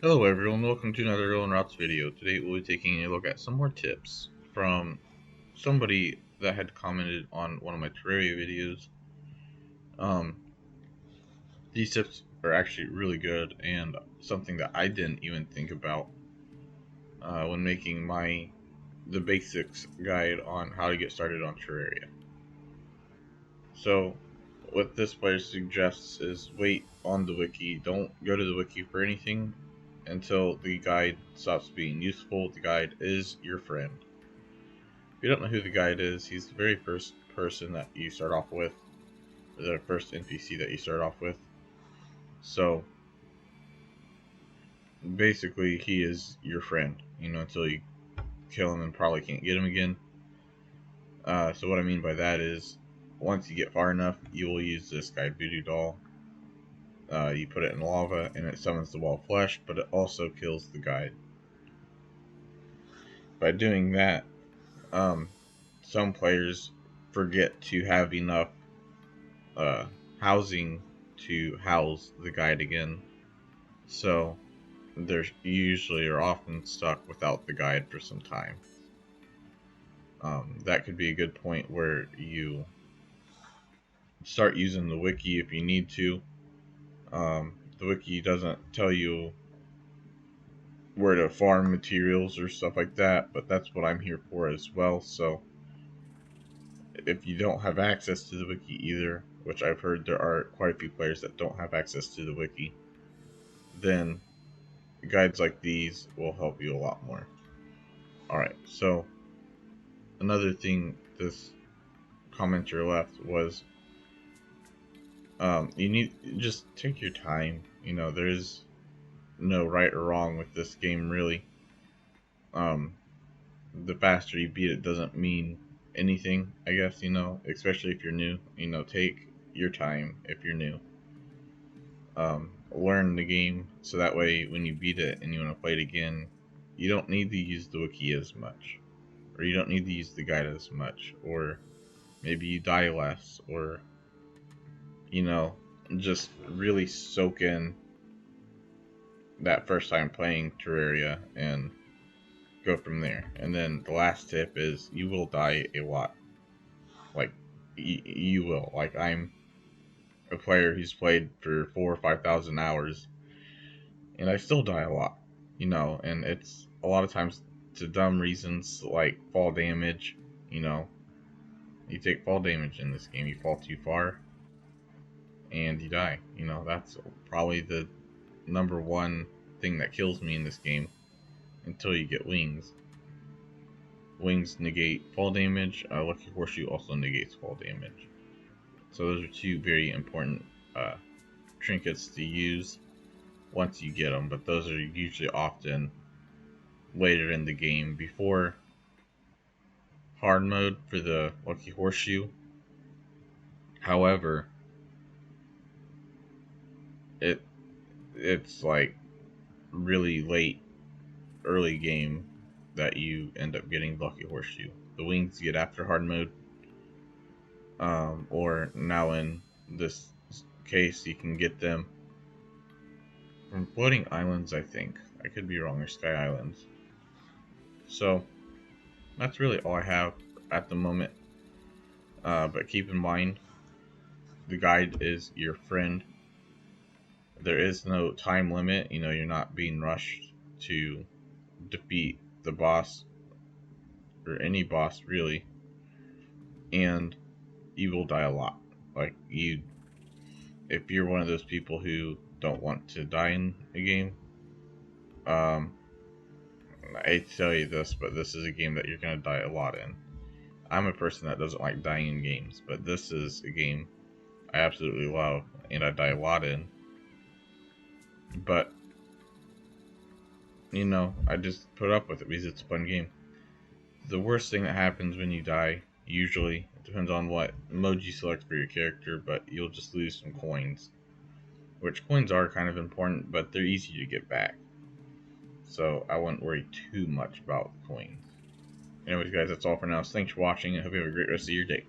Hello everyone, welcome to another Rolling Routes video. Today we'll be taking a look at some more tips from somebody that had commented on one of my Terraria videos. Um, these tips are actually really good and something that I didn't even think about when making the basics guide on how to get started on Terraria. So what this player suggests is wait on the wiki. Don't go to the wiki for anything until the guide stops being useful. The guide is your friend. If you don't know who the guide is, he's the very first person that you start off with, the first NPC that you start off with. So basically, he is your friend, until you kill him and probably can't get him again. So what I mean by that is, once you get far enough, you will use this guy, Voodoo Doll. You put it in lava and it summons the wall of flesh, but it also kills the guide. By doing that, some players forget to have enough uh, housing to house the guide again. So they're usually or often stuck without the guide for some time. That could be a good point where you start using the wiki if you need to. The wiki doesn't tell you where to farm materials or stuff like that, but that's what I'm here for as well. So if you don't have access to the wiki either, which I've heard there are quite a few players that don't have access to the wiki, then guides like these will help you a lot more. Alright, so another thing this commenter left was you need just take your time. There's no right or wrong with this game really. Um, the faster you beat it doesn't mean anything, I guess, especially if you're new. Take your time if you're new. Learn the game so that way when you beat it and you want to play it again, you don't need to use the wiki as much, or you don't need to use the guide as much, or maybe you die less, or just really soak in that first time playing Terraria and go from there. And then the last tip is you will die a lot. Like, you will. Like, I'm a player who's played for 4,000 or 5,000 hours, and I still die a lot. And it's a lot of times to dumb reasons like fall damage. You know, you take fall damage in this game, you fall too far, and you die. That's probably the number one thing that kills me in this game until you get wings. Wings negate fall damage. Lucky Horseshoe also negates fall damage. So those are two very important trinkets to use once you get them, but those are usually often later in the game before hard mode for the Lucky Horseshoe. However, it's like really late early game that you end up getting Lucky Horseshoe. The wings get after hard mode, or now in this case you can get them from floating islands, I think. I could be wrong, or sky islands. So that's really all I have at the moment, but keep in mind the guide is your friend. There is no time limit. You're not being rushed to defeat the boss, or any boss really, and you will die a lot. Like, if you're one of those people who don't want to die in a game, I hate to tell you this, but this is a game that you're going to die a lot in. I'm a person that doesn't like dying in games, but this is a game I absolutely love, and I die a lot in. But, I just put up with it because it's a fun game. The worst thing that happens when you die, usually, it depends on what mode you select for your character, but you'll just lose some coins. Which coins are kind of important, but they're easy to get back. So I wouldn't worry too much about coins. Anyways, guys, that's all for now. So thanks for watching. I hope you have a great rest of your day.